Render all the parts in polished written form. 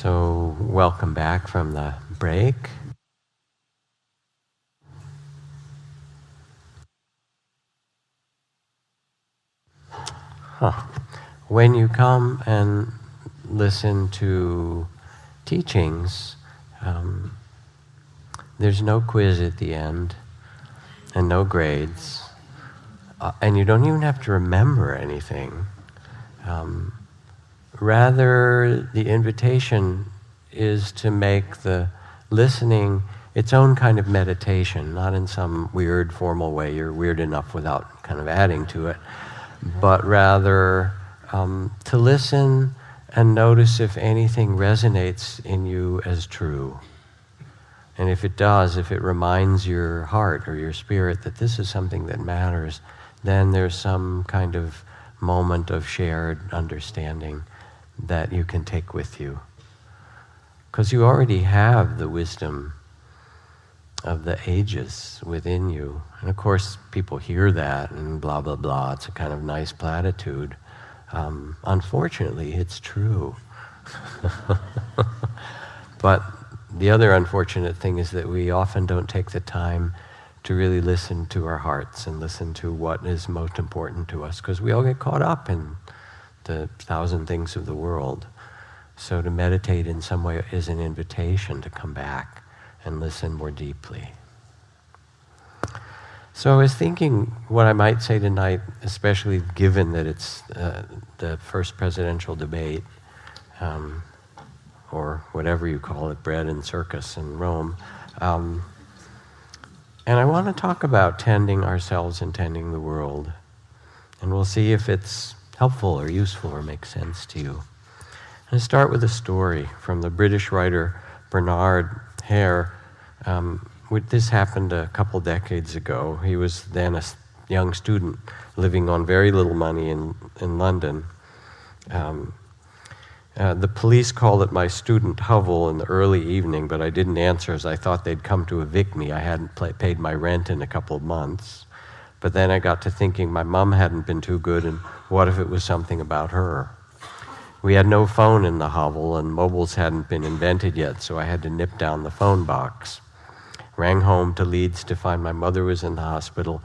So welcome back from the break. When you come and listen to teachings, there's no quiz at the end and no grades, and you don't even have to remember anything. Rather, the invitation is to make the listening its own kind of meditation, not in some weird formal way. You're weird enough without kind of adding to it, but rather to listen and notice if anything resonates in you as true. And if it does, if it reminds your heart or your spirit that this is something that matters, then there's some kind of moment of shared understanding that you can take with you. Because you already have the wisdom of the ages within you. And of course, people hear that and blah, blah, blah. It's a kind of nice platitude. Unfortunately, it's true. But the other unfortunate thing is that we often don't take the time to really listen to our hearts and listen to what is most important to us, because we all get caught up in the thousand things of the world. So to meditate in some way is an invitation to come back and listen more deeply. So I was thinking what I might say tonight, especially given that it's the first presidential debate, or whatever you call it, bread and circus in Rome. And I want to talk about tending ourselves and tending the world. And we'll see if it's helpful or useful or makes sense to you. And I start with a story from the British writer Bernard Hare. This happened a couple decades ago. He was then a young student living on very little money in London. The police called at my student hovel in the early evening, but I didn't answer as I thought they'd come to evict me. I hadn't paid my rent in a couple of months. But then I got to thinking my mom hadn't been too good, and what if it was something about her? We had no phone in the hovel, and mobiles hadn't been invented yet, so I had to nip down the phone box. Rang home to Leeds to find my mother was in the hospital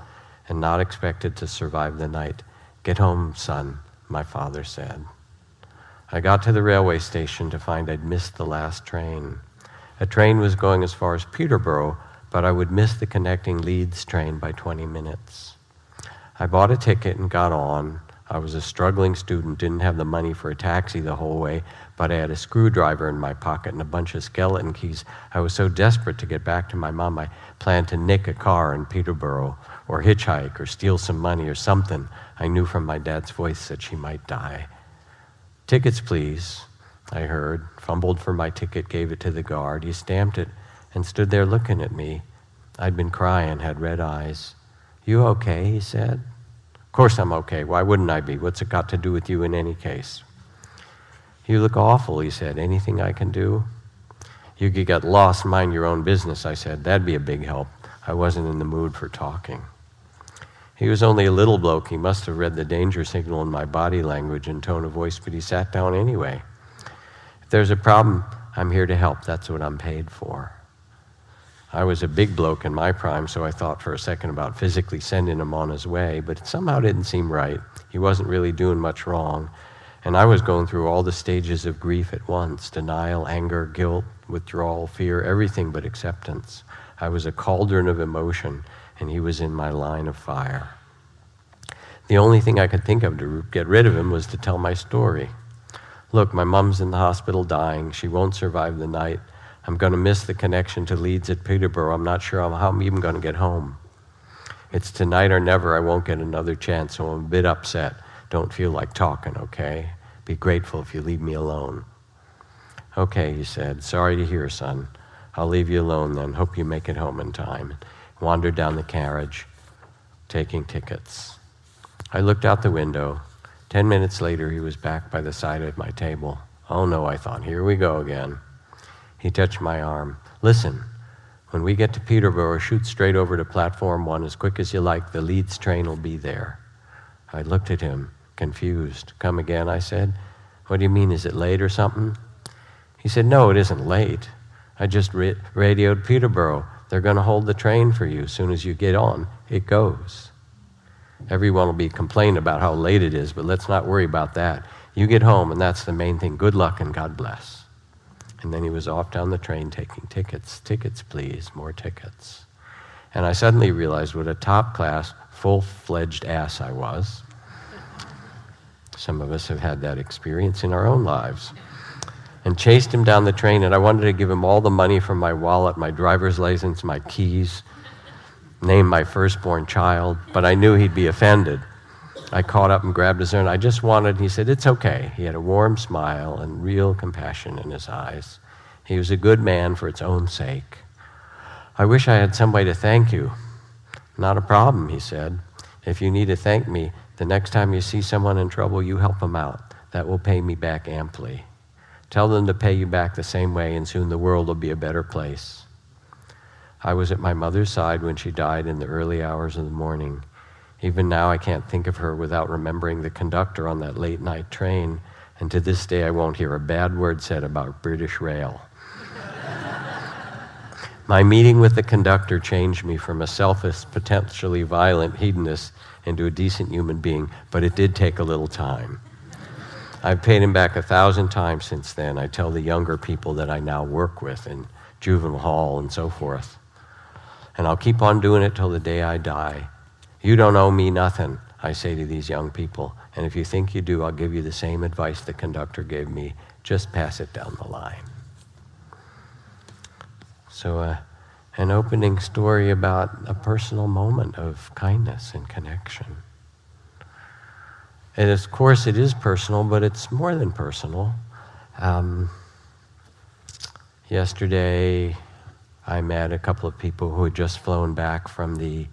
and not expected to survive the night. "Get home, son," my father said. I got to the railway station to find I'd missed the last train. A train was going as far as Peterborough, but I would miss the connecting Leeds train by 20 minutes. I bought a ticket and got on. I was a struggling student, didn't have the money for a taxi the whole way, but I had a screwdriver in my pocket and a bunch of skeleton keys. I was so desperate to get back to my mom, I planned to nick a car in Peterborough, or hitchhike, or steal some money, or something. I knew from my dad's voice that she might die. "Tickets, please," I heard, fumbled for my ticket, gave it to the guard. He stamped it and stood there looking at me. I'd been crying, had red eyes. "You okay?" he said. "Of course I'm okay. Why wouldn't I be? What's it got to do with you in any case?" "You look awful," he said. "Anything I can do?" "You could get lost, mind your own business," I said. "That'd be a big help." I wasn't in the mood for talking. He was only a little bloke. He must have read the danger signal in my body language and tone of voice, but he sat down anyway. "If there's a problem, I'm here to help. That's what I'm paid for." I was a big bloke in my prime, so I thought for a second about physically sending him on his way, but it somehow didn't seem right. He wasn't really doing much wrong, and I was going through all the stages of grief at once: denial, anger, guilt, withdrawal, fear, everything but acceptance. I was a cauldron of emotion, and he was in my line of fire. The only thing I could think of to get rid of him was to tell my story. "Look, my mom's in the hospital dying. She won't survive the night. I'm going to miss the connection to Leeds at Peterborough. I'm not sure how I'm even going to get home. It's tonight or never. I won't get another chance, so I'm a bit upset. Don't feel like talking, okay? Be grateful if you leave me alone." "Okay," he said. "Sorry to hear, son. I'll leave you alone then. Hope you make it home in time." Wandered down the carriage, taking tickets. I looked out the window. 10 minutes later, he was back by the side of my table. "Oh no," I thought, "here we go again." He touched my arm. "Listen, when we get to Peterborough, shoot straight over to platform 1 as quick as you like. The Leeds train will be there." I looked at him, confused. "Come again," I said. "What do you mean? Is it late or something?" He said, no, it isn't late. I just radioed Peterborough. They're going to hold the train for you. As soon as you get on, it goes. Everyone will be complaining about how late it is, but let's not worry about that. You get home, and that's the main thing. Good luck and God bless. And then he was off down the train taking tickets. Tickets, please, more tickets. And I suddenly realized what a top-class, full-fledged ass I was. Some of us have had that experience in our own lives. And chased him down the train, and I wanted to give him all the money from my wallet, my driver's license, my keys, name my firstborn child, but I knew he'd be offended. I caught up and grabbed his arm. I just wanted, he said, it's okay. He had a warm smile and real compassion in his eyes. He was a good man for its own sake. I wish I had somebody to thank you. Not a problem, he said. If you need to thank me, the next time you see someone in trouble, you help them out. That will pay me back amply. Tell them to pay you back the same way, and soon the world will be a better place. I was at my mother's side when she died in the early hours of the morning. Even now, I can't think of her without remembering the conductor on that late-night train, and to this day, I won't hear a bad word said about British Rail. My meeting with the conductor changed me from a selfish, potentially violent hedonist into a decent human being, but it did take a little time. I've paid him back 1,000 times since then. I tell the younger people that I now work with in juvenile hall and so forth. And I'll keep on doing it till the day I die. You don't owe me nothing, I say to these young people. And if you think you do, I'll give you the same advice the conductor gave me. Just pass it down the line. So an opening story about a personal moment of kindness and connection. And of course it is personal, but it's more than personal. Yesterday, I met a couple of people who had just flown back from the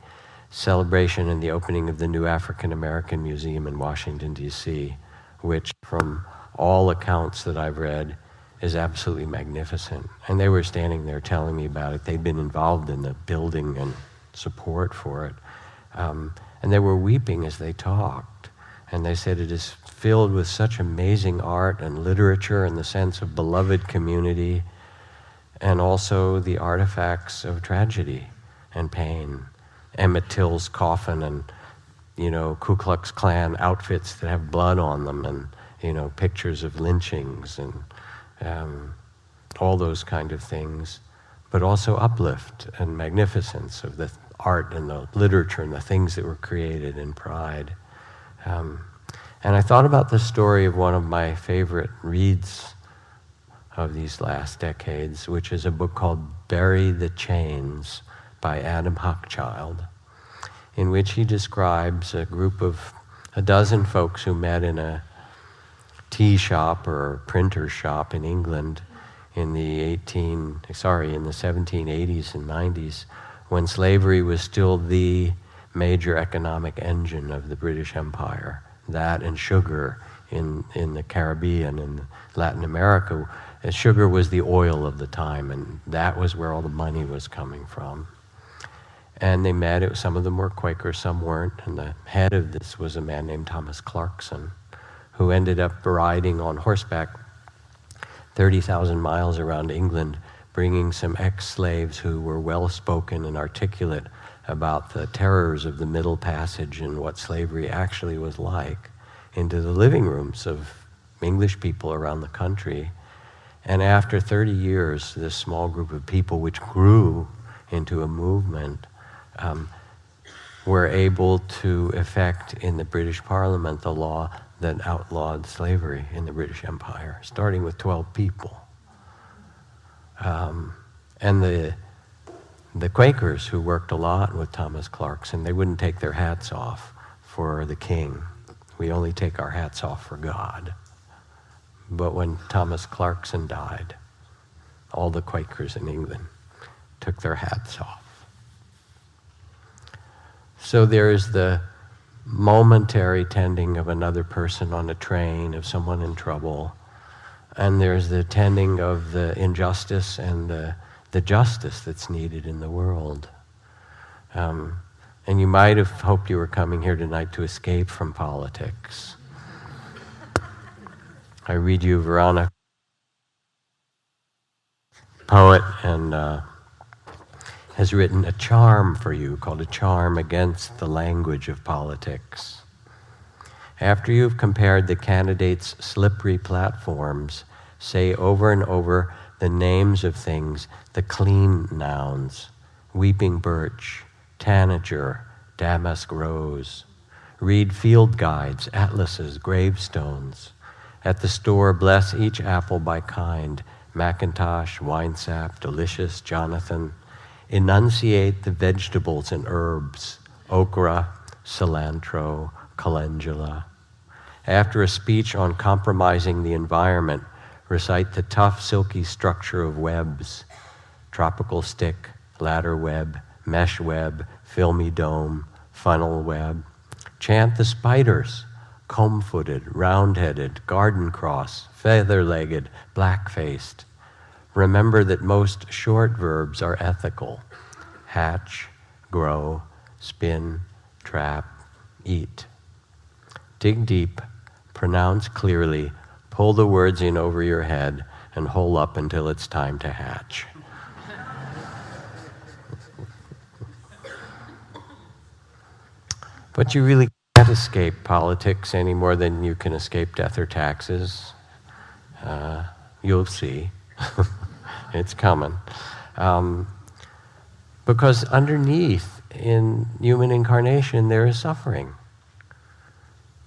celebration and the opening of the new African American Museum in Washington, D.C., which from all accounts that I've read is absolutely magnificent. And they were standing there telling me about it. They'd been involved in the building and support for it. And they were weeping as they talked. And they said it is filled with such amazing art and literature and the sense of beloved community, and also the artifacts of tragedy and pain. Emmett Till's coffin and, Ku Klux Klan outfits that have blood on them, and, pictures of lynchings and all those kind of things, but also uplift and magnificence of the art and the literature and the things that were created in pride. And I thought about the story of one of my favorite reads of these last decades, which is a book called Bury the Chains by Adam Hochschild, in which he describes a group of a dozen folks who met in a tea shop or printer's shop in England in the 1780s and 90s, when slavery was still the major economic engine of the British Empire. That and sugar in the Caribbean and Latin America. Sugar was the oil of the time, and that was where all the money was coming from. And they met. Some of them were Quakers, some weren't. And the head of this was a man named Thomas Clarkson, who ended up riding on horseback 30,000 miles around England, bringing some ex-slaves who were well-spoken and articulate about the terrors of the Middle Passage and what slavery actually was like into the living rooms of English people around the country. And after 30 years, this small group of people, which grew into a movement, were able to effect in the British Parliament the law that outlawed slavery in the British Empire, starting with 12 people. And the Quakers, who worked a lot with Thomas Clarkson, they wouldn't take their hats off for the king. We only take our hats off for God. But when Thomas Clarkson died, all the Quakers in England took their hats off. So there is the momentary tending of another person on a train, of someone in trouble, and there's the tending of the injustice and the justice that's needed in the world. And you might have hoped you were coming here tonight to escape from politics. I read you Veronica poet and has written a charm for you called A Charm Against the Language of Politics. After you've compared the candidates' slippery platforms, say over and over the names of things, the clean nouns: weeping birch, tanager, damask rose. Read field guides, atlases, gravestones. At the store, bless each apple by kind: Macintosh, Winesap, Delicious, Jonathan. Enunciate the vegetables and herbs: okra, cilantro, calendula. After a speech on compromising the environment, recite the tough, silky structure of webs: tropical stick, ladder web, mesh web, filmy dome, funnel web. Chant the spiders: comb-footed, round-headed, garden cross, feather-legged, black-faced. Remember that most short verbs are ethical: hatch, grow, spin, trap, eat. Dig deep, pronounce clearly, pull the words in over your head, and hole up until it's time to hatch. But you really can't escape politics any more than you can escape death or taxes. You'll see. It's coming. Because underneath, in human incarnation, there is suffering.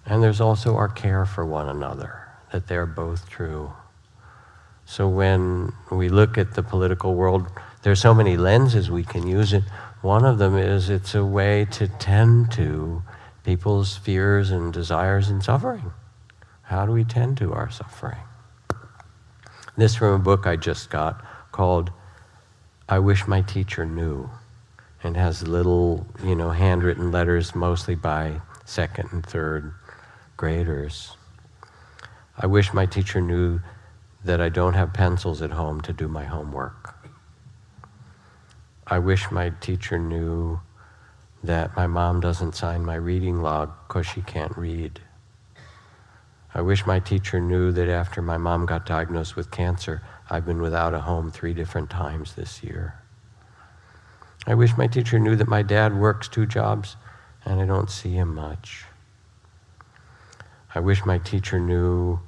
And there's also our care for one another, that they're both true. So when we look at the political world, there's so many lenses we can use it. One of them is it's a way to tend to people's fears and desires and suffering. How do we tend to our suffering? This from a book I just got called I Wish My Teacher Knew, and has little, handwritten letters mostly by second and third graders. I wish my teacher knew that I don't have pencils at home to do my homework. I wish my teacher knew that my mom doesn't sign my reading log because she can't read. I wish my teacher knew that after my mom got diagnosed with cancer, I've been without a home 3 different times this year. I wish my teacher knew that my dad works 2 jobs and I don't see him much. I wish my teacher knew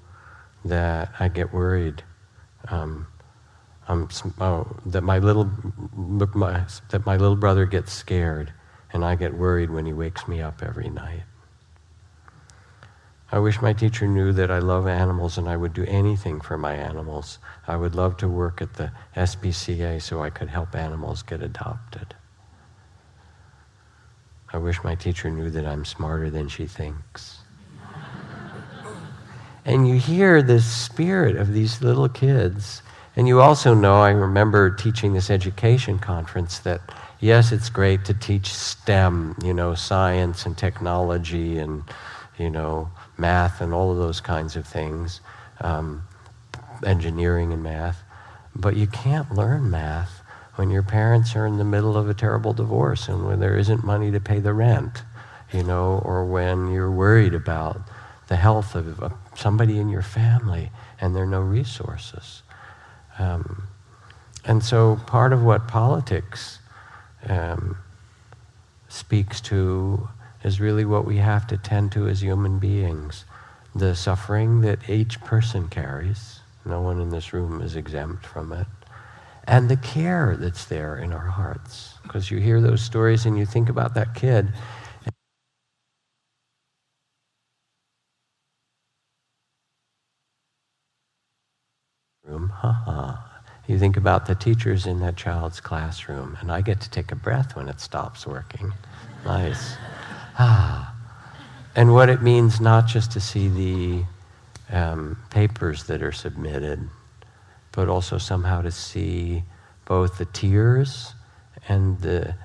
that I get worried, that my little brother gets scared and I get worried when he wakes me up every night. I wish my teacher knew that I love animals and I would do anything for my animals. I would love to work at the SPCA so I could help animals get adopted. I wish my teacher knew that I'm smarter than she thinks. And you hear the spirit of these little kids. And you also know, I remember teaching this education conference, that yes, it's great to teach STEM, science and technology and, math and all of those kinds of things, engineering and math. But you can't learn math when your parents are in the middle of a terrible divorce and when there isn't money to pay the rent, or when you're worried about the health of somebody in your family and there are no resources. And so part of what politics speaks to is really what we have to tend to as human beings. The suffering that each person carries, no one in this room is exempt from it, and the care that's there in our hearts. Because you hear those stories and you think about that kid. You think about the teachers in that child's classroom, and I get to take a breath when it stops working. Nice. And what it means not just to see the papers that are submitted, but also somehow to see both the tears and the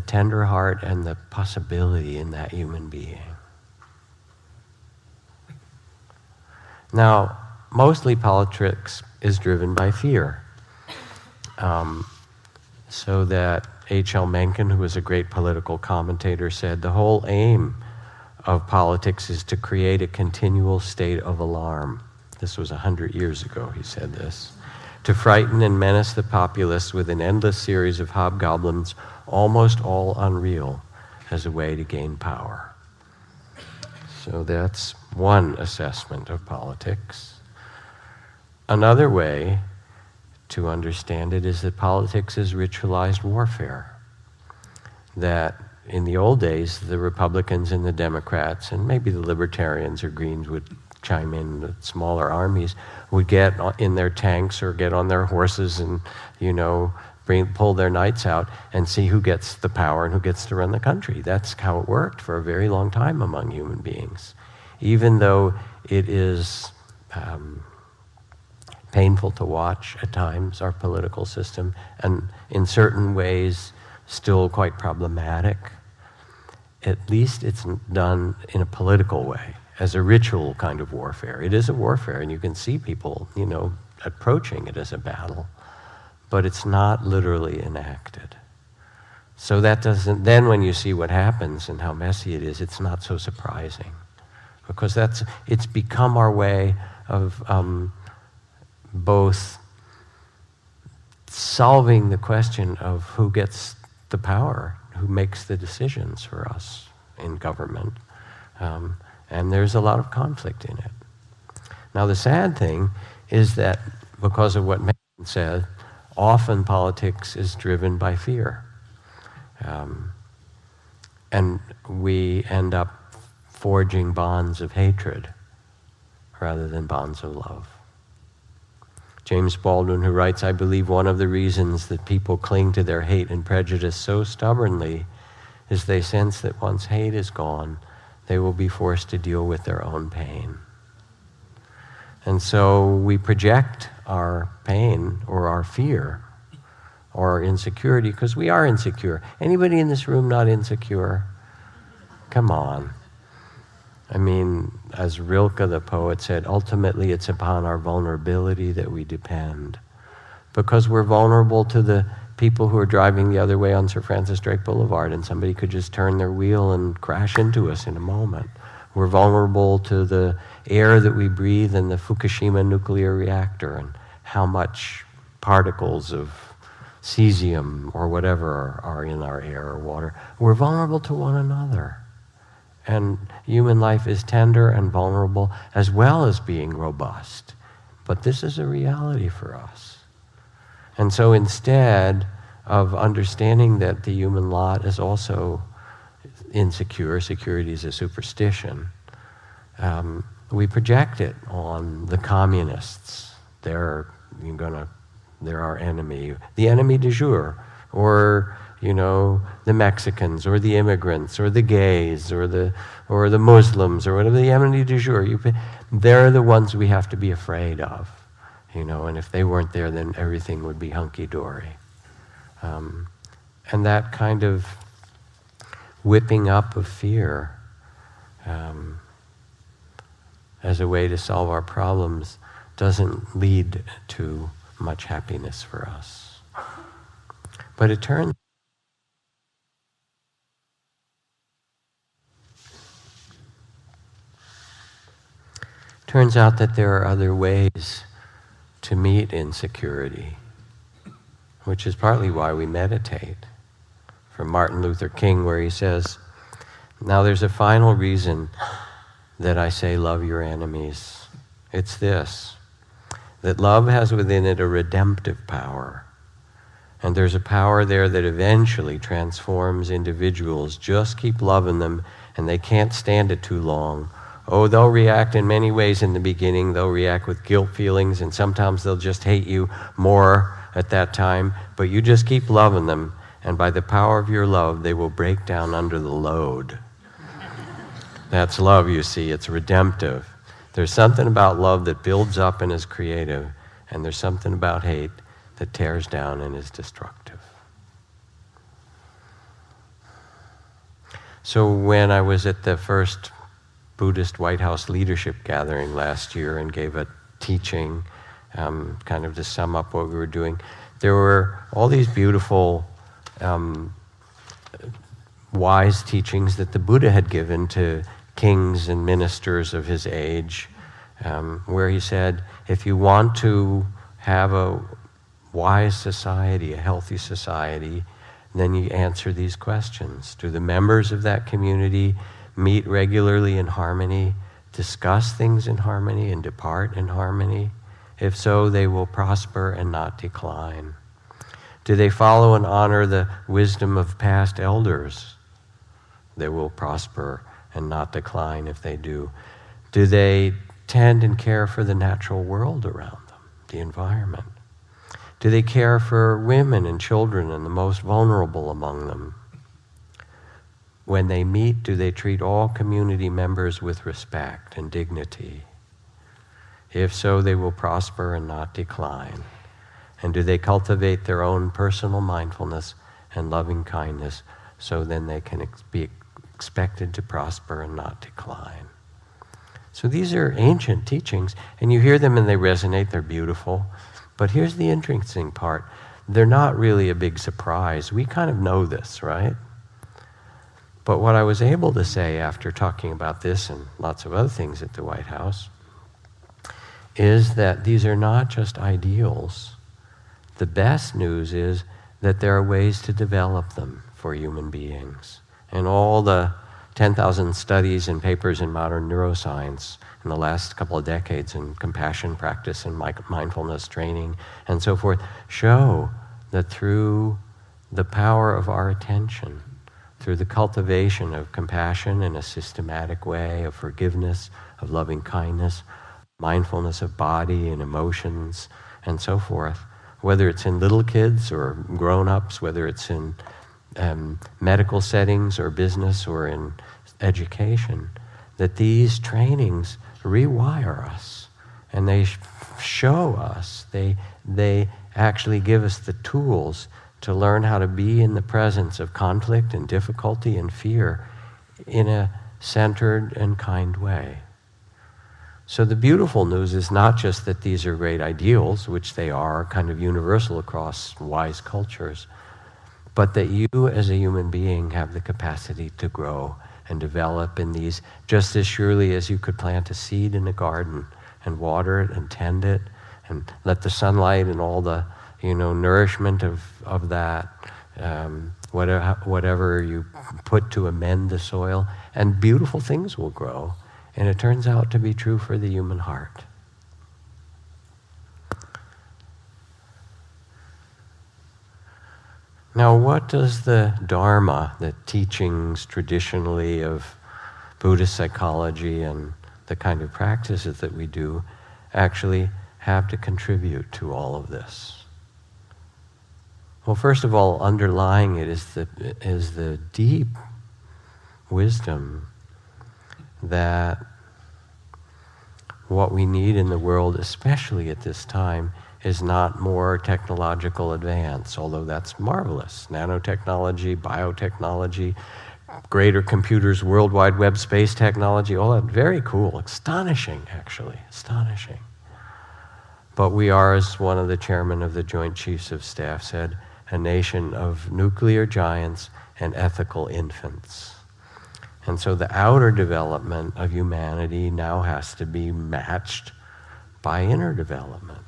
tender heart and the possibility in that human being. Now, mostly politics is driven by fear. So that H.L. Mencken, who was a great political commentator, said the whole aim of politics is to create a continual state of alarm. This was 100 years ago he said this. to frighten and menace the populace with an endless series of hobgoblins, almost all unreal, as a way to gain power. So that's one assessment of politics. Another way to understand it is that politics is ritualized warfare. That in the old days, the Republicans and the Democrats, and maybe the Libertarians or Greens would chime in, the smaller armies would get in their tanks or get on their horses and, pull their knights out and see who gets the power and who gets to run the country. That's how it worked for a very long time among human beings. Even though it is painful to watch at times, our political system, and in certain ways still quite problematic, at least it's done in a political way, as a ritual kind of warfare. It is a warfare, and you can see people, approaching it as a battle, but it's not literally enacted. So that doesn't, then when you see what happens and how messy it is, it's not so surprising, because it's become our way of both solving the question of who gets the power, who makes the decisions for us in government. And there's a lot of conflict in it. Now, the sad thing is that because of what Megan said, often politics is driven by fear. And we end up forging bonds of hatred rather than bonds of love. James Baldwin, who writes, "I believe one of the reasons that people cling to their hate and prejudice so stubbornly is they sense that once hate is gone, they will be forced to deal with their own pain." And so we project our pain or our fear or our insecurity, because we are insecure. Anybody in this room not insecure? Come on. I mean, as Rilke the poet said, ultimately it's upon our vulnerability that we depend, because we're vulnerable to the people who are driving the other way on Sir Francis Drake Boulevard, and somebody could just turn their wheel and crash into us in a moment. We're vulnerable to the air that we breathe in the Fukushima nuclear reactor and how much particles of cesium or whatever are in our air or water. We're vulnerable to one another. And human life is tender and vulnerable as well as being robust. But this is a reality for us. And so instead of understanding that the human lot is also insecure, security is a superstition, we project it on the communists. They're our enemy, the enemy du jour, or the Mexicans, or the immigrants, or the gays, or the Muslims, or whatever, the enemy du jour. They're the ones we have to be afraid of, and if they weren't there, then everything would be hunky-dory. And that kind of whipping up of fear as a way to solve our problems doesn't lead to much happiness for us. But it turns out that there are other ways to meet insecurity, which is partly why we meditate. From Martin Luther King, where he says, "Now there's a final reason that I say love your enemies. It's this, that love has within it a redemptive power. And there's a power there that eventually transforms individuals. Just keep loving them, and they can't stand it too long. Oh, they'll react in many ways in the beginning. They'll react with guilt feelings, and sometimes they'll just hate you more at that time. But you just keep loving them, and by the power of your love, they will break down under the load." That's love, you see. It's redemptive. There's something about love that builds up and is creative, and there's something about hate that tears down and is destructive. So when I was at the first Buddhist White House leadership gathering last year and gave a teaching, kind of to sum up what we were doing, there were all these beautiful wise teachings that the Buddha had given to kings and ministers of his age, where he said, if you want to have a wise society, a healthy society, then you answer these questions. Do the members of that community meet regularly in harmony, discuss things in harmony, and depart in harmony? If so, they will prosper and not decline. Do they follow and honor the wisdom of past elders? They will prosper and not decline if they do. Do they tend and care for the natural world around them, the environment? Do they care for women and children and the most vulnerable among them? When they meet, do they treat all community members with respect and dignity? If so, they will prosper and not decline. And do they cultivate their own personal mindfulness and loving kindness so then they can be expected to prosper and not decline? So these are ancient teachings, and you hear them and they resonate, they're beautiful. But here's the interesting part. They're not really a big surprise. We kind of know this, right? But what I was able to say after talking about this and lots of other things at the White House is that these are not just ideals. The best news is that there are ways to develop them for human beings. And all the 10,000 studies and papers in modern neuroscience in the last couple of decades in compassion practice and mindfulness training and so forth show that through the power of our attention, through the cultivation of compassion in a systematic way, of forgiveness, of loving kindness, mindfulness of body and emotions and so forth, whether it's in little kids or grown-ups, whether it's in medical settings or business or in education, that these trainings rewire us and they show us, they actually give us the tools to learn how to be in the presence of conflict and difficulty and fear in a centered and kind way. So the beautiful news is not just that these are great ideals, which they are kind of universal across wise cultures, but that you as a human being have the capacity to grow and develop in these just as surely as you could plant a seed in a garden and water it and tend it and let the sunlight and all the nourishment of that, whatever you put to amend the soil, and beautiful things will grow. And it turns out to be true for the human heart. Now, what does the Dharma, the teachings traditionally of Buddhist psychology and the kind of practices that we do, actually have to contribute to all of this? Well, first of all, underlying it is the deep wisdom that what we need in the world, especially at this time, is not more technological advance, although that's marvelous. Nanotechnology, biotechnology, greater computers, World Wide Web, space technology, all that, very cool, astonishing, actually, astonishing. But we are, as one of the chairmen of the Joint Chiefs of Staff said, a nation of nuclear giants and ethical infants. And so the outer development of humanity now has to be matched by inner development,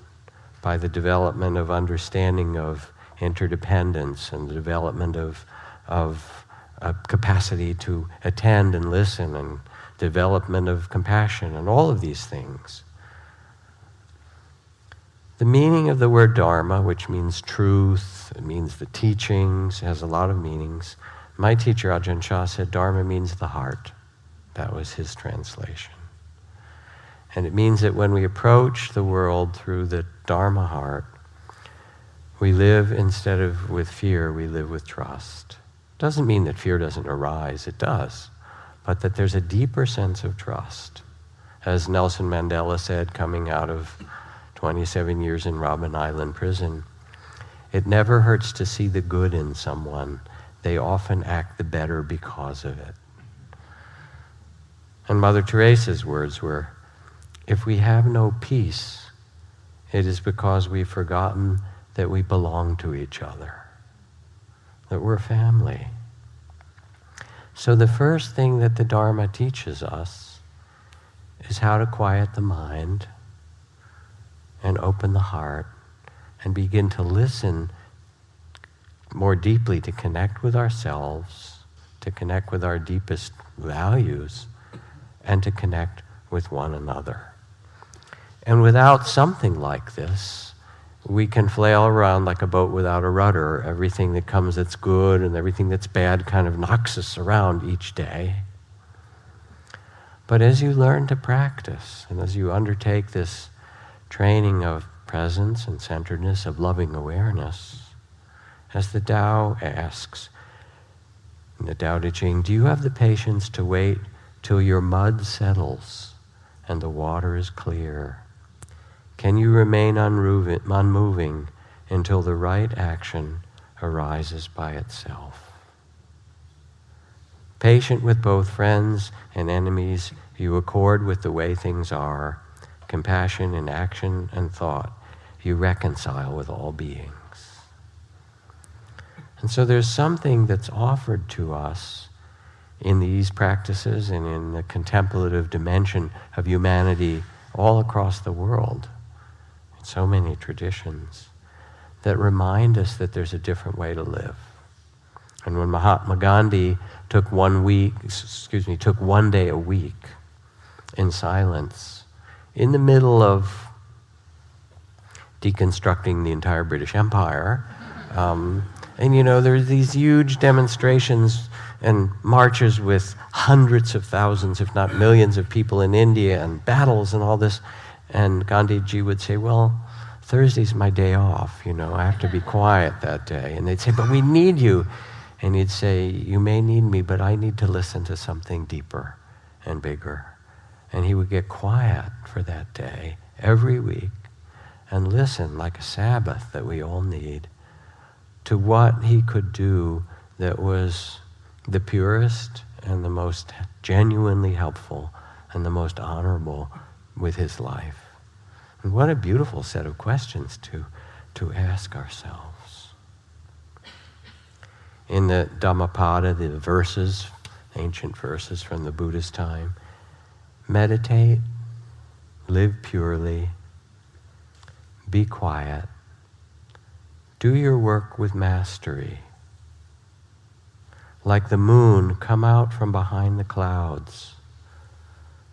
by the development of understanding of interdependence and the development of a capacity to attend and listen and development of compassion and all of these things. The meaning of the word Dharma, which means truth, it means the teachings, has a lot of meanings. My teacher, Ajahn Chah, said Dharma means the heart. That was his translation. And it means that when we approach the world through the Dharma heart, we live, instead of with fear, we live with trust. Doesn't mean that fear doesn't arise, it does, but that there's a deeper sense of trust. As Nelson Mandela said, coming out of 27 years in Robben Island prison, it never hurts to see the good in someone. They often act the better because of it. And Mother Teresa's words were, if we have no peace, it is because we've forgotten that we belong to each other, that we're family. So the first thing that the Dharma teaches us is how to quiet the mind and open the heart and begin to listen more deeply to connect with ourselves, to connect with our deepest values, and to connect with one another. And without something like this, we can flail around like a boat without a rudder. Everything that comes that's good and everything that's bad kind of knocks us around each day. But as you learn to practice, and as you undertake this training of presence and centeredness, of loving awareness, as the Tao asks, in the Tao Te Ching, do you have the patience to wait till your mud settles and the water is clear? Can you remain unmoving until the right action arises by itself? Patient with both friends and enemies, you accord with the way things are. Compassion in action and thought, you reconcile with all beings. And so there's something that's offered to us in these practices and in the contemplative dimension of humanity all across the world, in so many traditions, that remind us that there's a different way to live. And when Mahatma Gandhi took one day a week in silence, in the middle of deconstructing the entire British Empire, and there's these huge demonstrations and marches with hundreds of thousands, if not millions of people in India, and battles and all this. And Gandhiji would say, well, Thursday's my day off, I have to be quiet that day. And they'd say, but we need you. And he'd say, you may need me, but I need to listen to something deeper and bigger. And he would get quiet for that day, every week, and listen like a Sabbath that we all need to what he could do that was the purest and the most genuinely helpful and the most honorable with his life. And what a beautiful set of questions to ask ourselves. In the Dhammapada, the verses, ancient verses from the Buddha's time, meditate, live purely, be quiet, do your work with mastery. Like the moon, come out from behind the clouds.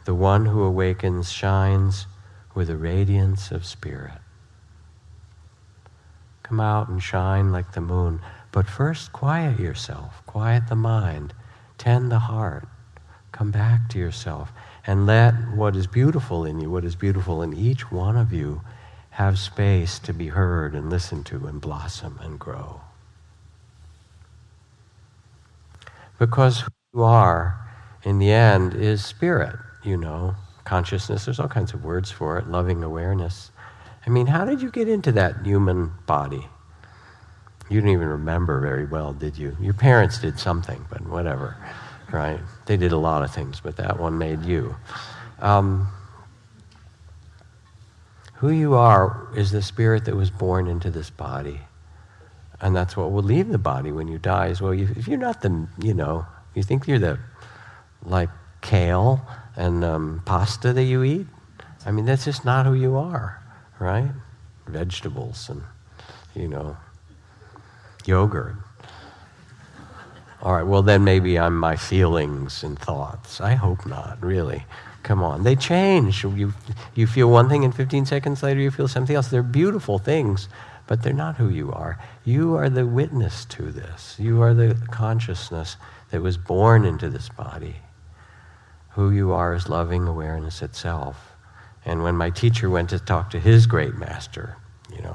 The one who awakens shines with a radiance of spirit. Come out and shine like the moon, but first quiet yourself, quiet the mind, tend the heart, come back to yourself, and let what is beautiful in you, what is beautiful in each one of you, have space to be heard and listened to and blossom and grow. Because who you are, in the end, is spirit, consciousness. There's all kinds of words for it, loving awareness. I mean, how did you get into that human body? You didn't even remember very well, did you? Your parents did something, but whatever, right? They did a lot of things, but that one made you. Who you are is the spirit that was born into this body. And that's what will leave the body when you die as well. If you're not you think you're the, like, kale and pasta that you eat, I mean, that's just not who you are, right? Vegetables and, yogurt. All right, well, then maybe I'm my feelings and thoughts. I hope not, really. Come on, they change. You feel one thing and 15 seconds later you feel something else. They're beautiful things, but they're not who you are. You are the witness to this. You are the consciousness that was born into this body. Who you are is loving awareness itself. And when my teacher went to talk to his great master,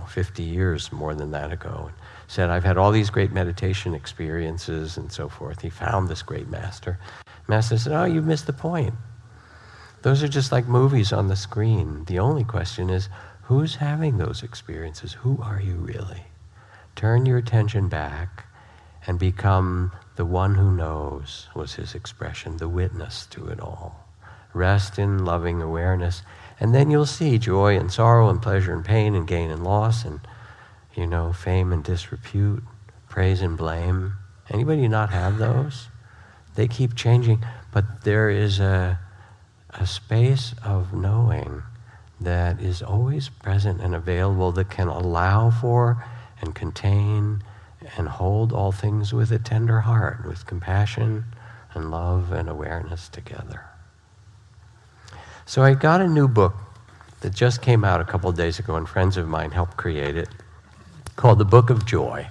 50 years more than that ago, and said, I've had all these great meditation experiences and so forth. He found this great master. Master said, oh, you've missed the point. Those are just like movies on the screen. The only question is, who's having those experiences? Who are you really? Turn your attention back and become the one who knows, was his expression, the witness to it all. Rest in loving awareness, and then you'll see joy and sorrow and pleasure and pain and gain and loss and, fame and disrepute, praise and blame. Anybody not have those? They keep changing, but there is a space of knowing that is always present and available, that can allow for and contain and hold all things with a tender heart, with compassion and love and awareness together. So I got a new book that just came out a couple of days ago, and friends of mine helped create it, called The Book of Joy.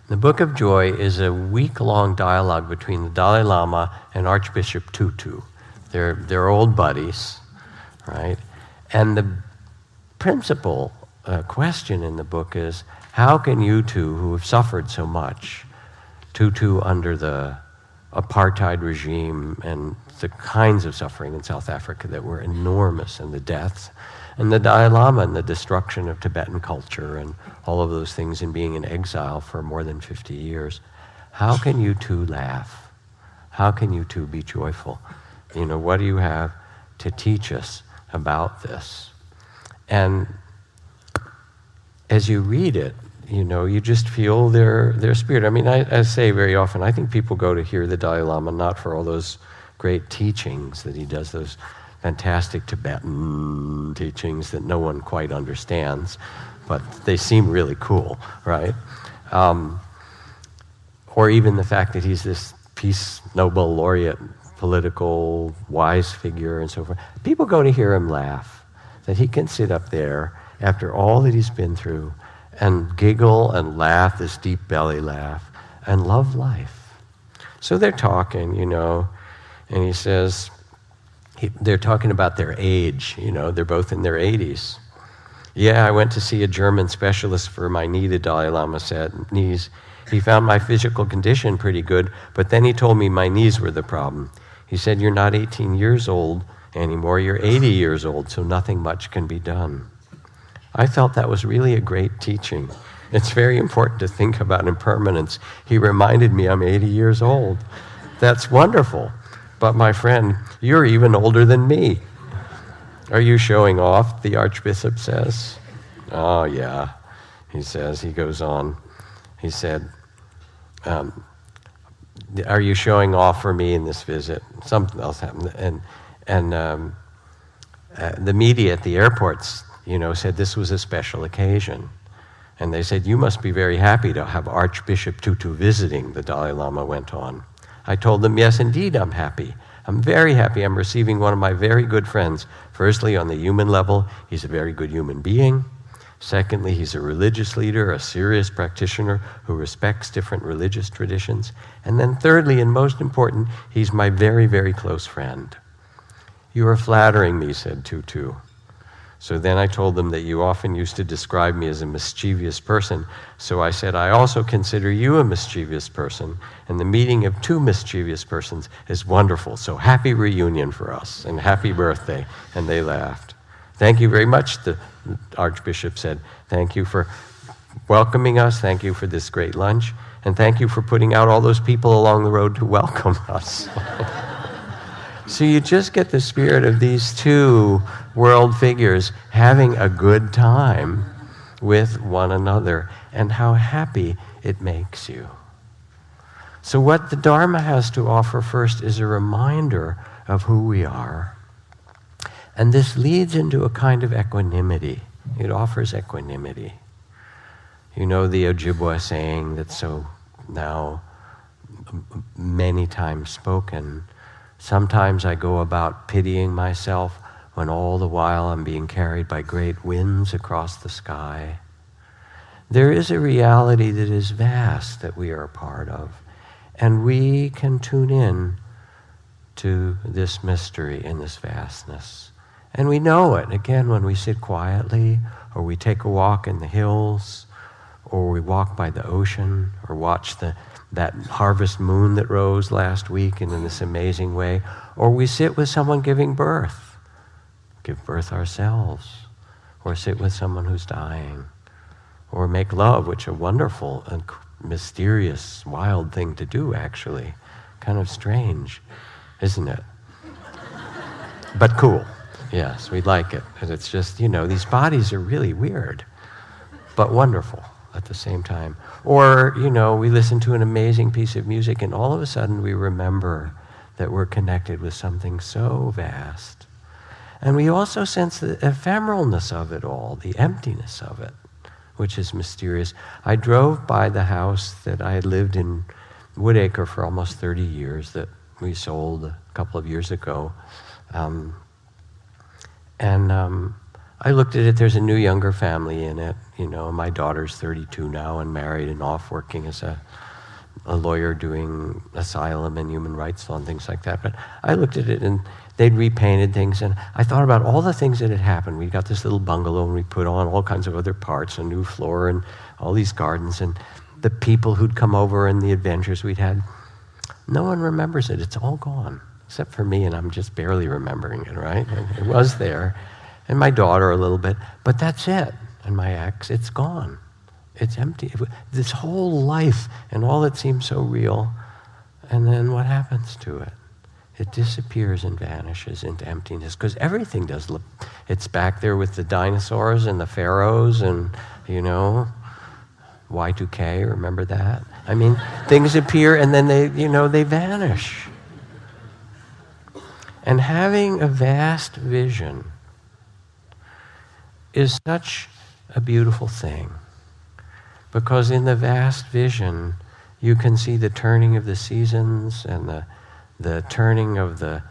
The Book of Joy is a week-long dialogue between the Dalai Lama and Archbishop Tutu. They're old buddies, right? And the principal question in the book is, how can you two, who have suffered so much, Tutu under the apartheid regime and the kinds of suffering in South Africa that were enormous, and the deaths, and the Dalai Lama and the destruction of Tibetan culture and all of those things, in being in exile for more than 50 years. How can you two laugh? How can you two be joyful? What do you have to teach us about this? And as you read it, you just feel their spirit. I mean, I say very often, I think people go to hear the Dalai Lama not for all those great teachings that he does, those fantastic Tibetan teachings that no one quite understands, but they seem really cool, right? Or even the fact that he's this Peace Nobel laureate, political, wise figure, and so forth. People go to hear him laugh, that he can sit up there after all that he's been through and giggle and laugh, this deep belly laugh, and love life. So they're talking, and he says, they're talking about their age, they're both in their 80s. Yeah, I went to see a German specialist for my knee, the Dalai Lama said, knees. He found my physical condition pretty good, but then he told me my knees were the problem. He said, you're not 18 years old anymore, you're 80 years old, so nothing much can be done. I felt that was really a great teaching. It's very important to think about impermanence. He reminded me I'm 80 years old. That's wonderful. But my friend, you're even older than me. Are you showing off, the Archbishop says. Oh, yeah, he says. He goes on. He said, are you showing off for me in this visit? Something else happened. And the media at the airports, said this was a special occasion. And they said, you must be very happy to have Archbishop Tutu visiting, the Dalai Lama went on. I told them, yes, indeed, I'm happy. I'm very happy I'm receiving one of my very good friends. Firstly, on the human level, he's a very good human being. Secondly, he's a religious leader, a serious practitioner who respects different religious traditions. And then thirdly, and most important, he's my very, very close friend. You are flattering me, said Tutu. So then I told them that you often used to describe me as a mischievous person. So I said, I also consider you a mischievous person, and the meeting of two mischievous persons is wonderful. So happy reunion for us, and happy birthday. And they laughed. Thank you very much, the Archbishop said. Thank you for welcoming us. Thank you for this great lunch. And thank you for putting out all those people along the road to welcome us. So you just get the spirit of these two world figures having a good time with one another, and how happy it makes you. So what the Dharma has to offer first is a reminder of who we are. And this leads into a kind of equanimity. It offers equanimity. The Ojibwa saying that's so now many times spoken, sometimes I go about pitying myself when all the while I'm being carried by great winds across the sky. There is a reality that is vast that we are a part of, and we can tune in to this mystery in this vastness. And we know it, again, when we sit quietly, or we take a walk in the hills, or we walk by the ocean, or watch that harvest moon that rose last week in this amazing way, or we sit with someone giving birth, give birth ourselves, or sit with someone who's dying, or make love, which is a wonderful and mysterious, wild thing to do, actually. Kind of strange, isn't it? But cool. Yes, we like it. And it's just, these bodies are really weird, but wonderful at the same time. Or, we listen to an amazing piece of music, and all of a sudden we remember that we're connected with something so vast. And we also sense the ephemeralness of it all, the emptiness of it, which is mysterious. I drove by the house that I had lived in Woodacre for almost 30 years that we sold a couple of years ago. I looked at it, there's a new younger family in it. You know, my daughter's 32 now and married and off working as a lawyer doing asylum and human rights law and things like that. But I looked at it and they'd repainted things, and I thought about all the things that had happened. We got this little bungalow and we put on all kinds of other parts, a new floor and all these gardens and the people who'd come over and the adventures we'd had. No one remembers it. It's all gone, except for me, and I'm just barely remembering it, right? It was there. And my daughter a little bit, but that's it. And my ex, it's gone. It's empty. This whole life and all that seems so real, and then what happens to it? It disappears and vanishes into emptiness, because everything does look, it's back there with the dinosaurs and the pharaohs and, you know, Y2K, remember that? I mean, things appear and then they vanish. And having a vast vision is such a beautiful thing, because in the vast vision, you can see the turning of the seasons and the turning of the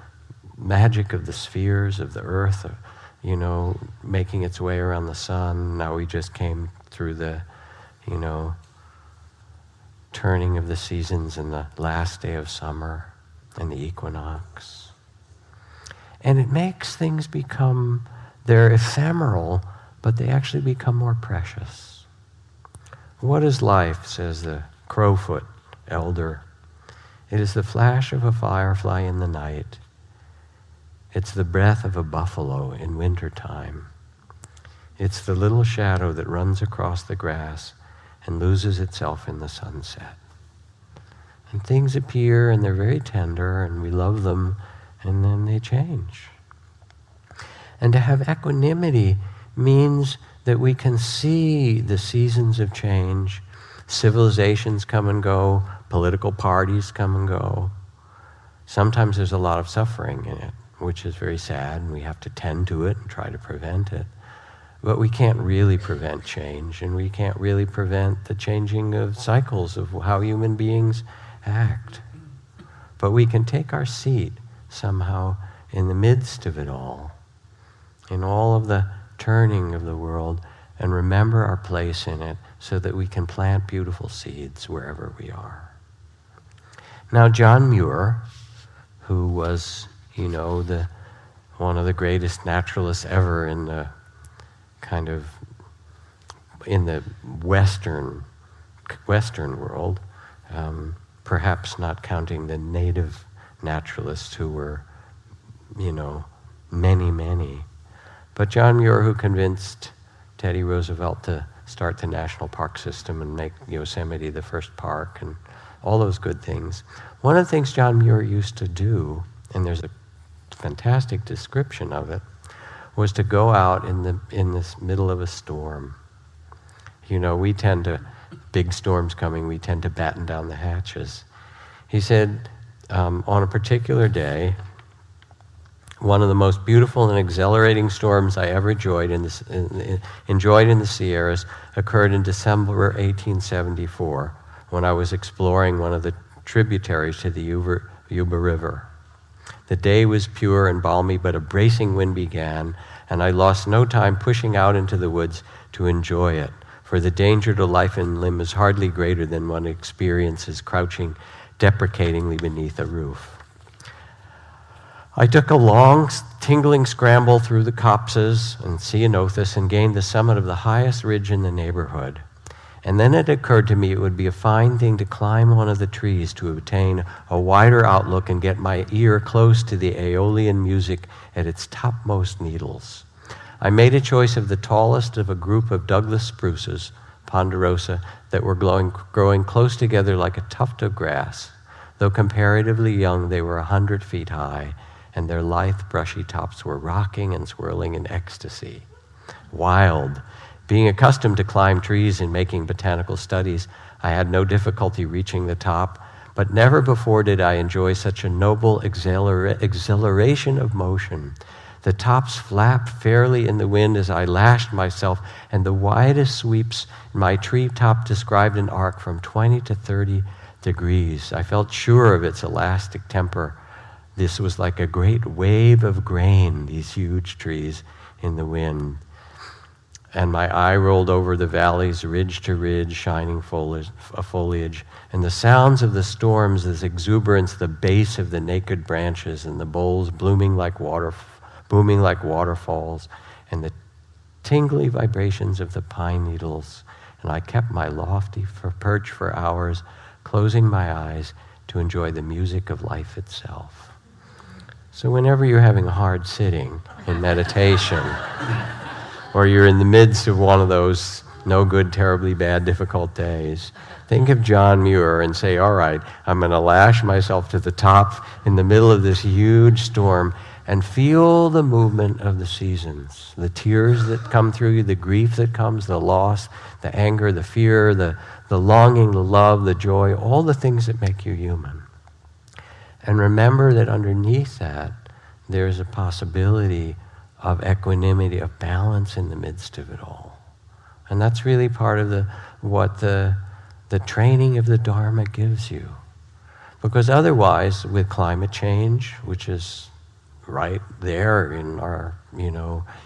magic of the spheres of the earth, you know, making its way around the sun. Now we just came through the, you know, turning of the seasons and the last day of summer and the equinox. And it makes things become, they're ephemeral, but they actually become more precious. What is life, says the Crowfoot elder? It is the flash of a firefly in the night. It's the breath of a buffalo in wintertime. It's the little shadow that runs across the grass and loses itself in the sunset. And things appear and they're very tender and we love them, and then they change. And to have equanimity means that we can see the seasons of change. Civilizations come and go, political parties come and go. Sometimes there's a lot of suffering in it, which is very sad, and we have to tend to it and try to prevent it. But we can't really prevent change, and we can't really prevent the changing of cycles of how human beings act. But we can take our seat somehow in the midst of it all, in all of the turning of the world, and remember our place in it so that we can plant beautiful seeds wherever we are. Now, John Muir, who was, you know, one of the greatest naturalists ever in the Western world, perhaps not counting the native naturalists who were, you know, many. But John Muir, who convinced Teddy Roosevelt to start the national park system and make Yosemite the first park and all those good things. One of the things John Muir used to do, and there's a fantastic description of it, was to go out in this middle of a storm. You know, we tend to, big storms coming, we tend to batten down the hatches. He said, on a particular day, one of the most beautiful and exhilarating storms I ever enjoyed in the Sierras occurred in December 1874, when I was exploring one of the tributaries to the Yuba River. The day was pure and balmy, but a bracing wind began, and I lost no time pushing out into the woods to enjoy it, for the danger to life and limb is hardly greater than one experiences crouching deprecatingly beneath a roof. I took a long, tingling scramble through the copses and ceanothus and gained the summit of the highest ridge in the neighborhood. And then it occurred to me it would be a fine thing to climb one of the trees to obtain a wider outlook and get my ear close to the aeolian music at its topmost needles. I made a choice of the tallest of a group of Douglas spruces, ponderosa, that were growing close together like a tuft of grass. Though comparatively young, they were 100 feet high, and their lithe, brushy tops were rocking and swirling in ecstasy. Wild. Being accustomed to climb trees and making botanical studies, I had no difficulty reaching the top, but never before did I enjoy such a noble exhilaration of motion. The tops flapped fairly in the wind as I lashed myself, and the widest sweeps in my treetop described an arc from 20 to 30 degrees. I felt sure of its elastic temper. This was like a great wave of grain, these huge trees in the wind. And my eye rolled over the valleys, ridge to ridge, shining foliage, and the sounds of the storms, this exuberance, the base of the naked branches, and the boles booming like waterfalls, and the tingly vibrations of the pine needles. And I kept my lofty perch for hours, closing my eyes to enjoy the music of life itself. So whenever you're having a hard sitting in meditation, or you're in the midst of one of those no good, terribly bad, difficult days, think of John Muir and say, all right, I'm going to lash myself to the top in the middle of this huge storm and feel the movement of the seasons, the tears that come through you, the grief that comes, the loss, the anger, the fear, the longing, the love, the joy, all the things that make you human. And remember that underneath that, there's a possibility of equanimity, of balance in the midst of it all. And that's really part of what the training of the Dharma gives you. Because otherwise, with climate change, which is right there in our,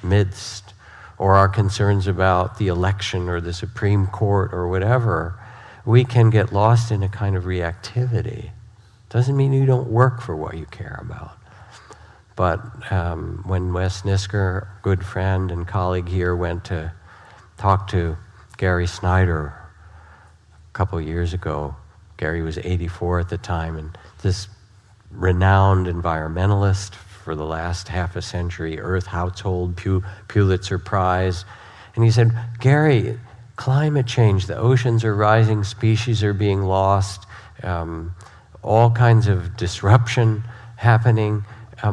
midst, or our concerns about the election or the Supreme Court or whatever, we can get lost in a kind of reactivity. Doesn't mean you don't work for what you care about. But when Wes Nisker, good friend and colleague here, went to talk to Gary Snyder a couple years ago, Gary was 84 at the time, and this renowned environmentalist for the last half a century, Earth Household Pulitzer Prize. And he said, Gary, climate change, the oceans are rising, species are being lost, all kinds of disruption happening.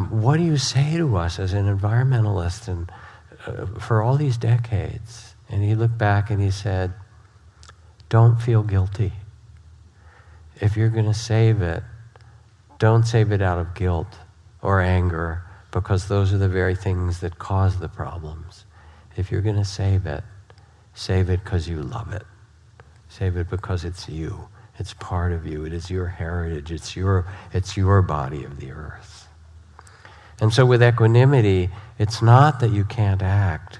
What do you say to us as an environmentalist and for all these decades? And he looked back and he said, don't feel guilty. If you're going to save it, don't save it out of guilt or anger, because those are the very things that cause the problems. If you're going to save it because you love it. Save it because it's you. It's part of you. It is your heritage. It's your body of the earth. And so with equanimity, it's not that you can't act,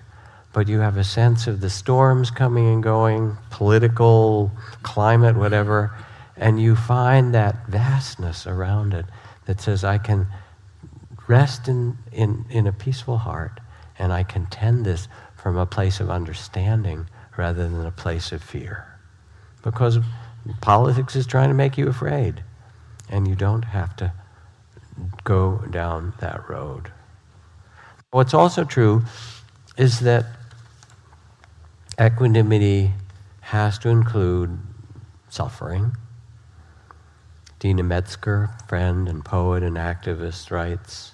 but you have a sense of the storms coming and going, political, climate, whatever, and you find that vastness around it that says, I can rest in a peaceful heart, and I can tend this from a place of understanding rather than a place of fear. Because politics is trying to make you afraid, and you don't have to go down that road. What's also true is that equanimity has to include suffering. Dina Metzger, friend and poet and activist, writes,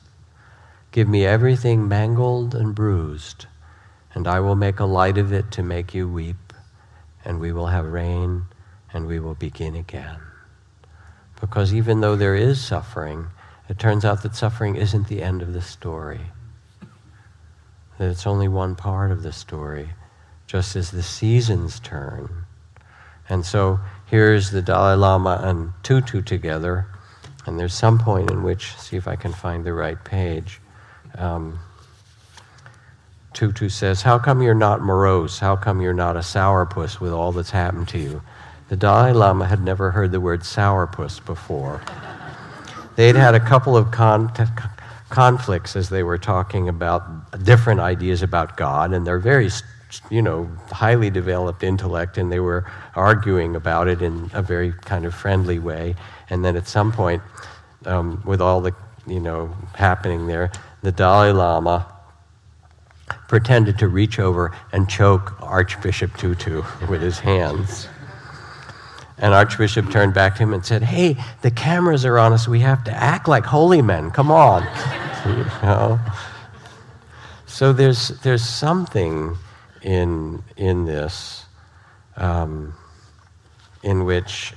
"Give me everything mangled and bruised, and I will make a light of it to make you weep, and we will have rain, and we will begin again." Because even though there is suffering, it turns out that suffering isn't the end of the story. That it's only one part of the story, just as the seasons turn. And so here's the Dalai Lama and Tutu together, and there's some point in which, see if I can find the right page, Tutu says, "How come you're not morose? How come you're not a sourpuss with all that's happened to you?" The Dalai Lama had never heard the word sourpuss before. They'd had a couple of conflicts as they were talking about different ideas about God, and they're very, highly developed intellect, and they were arguing about it in a very kind of friendly way. And then at some point, with all the, happening there, the Dalai Lama pretended to reach over and choke Archbishop Tutu with his hands. And Archbishop turned back to him and said, "Hey, the cameras are on us. We have to act like holy men. Come on." So there's something in this in which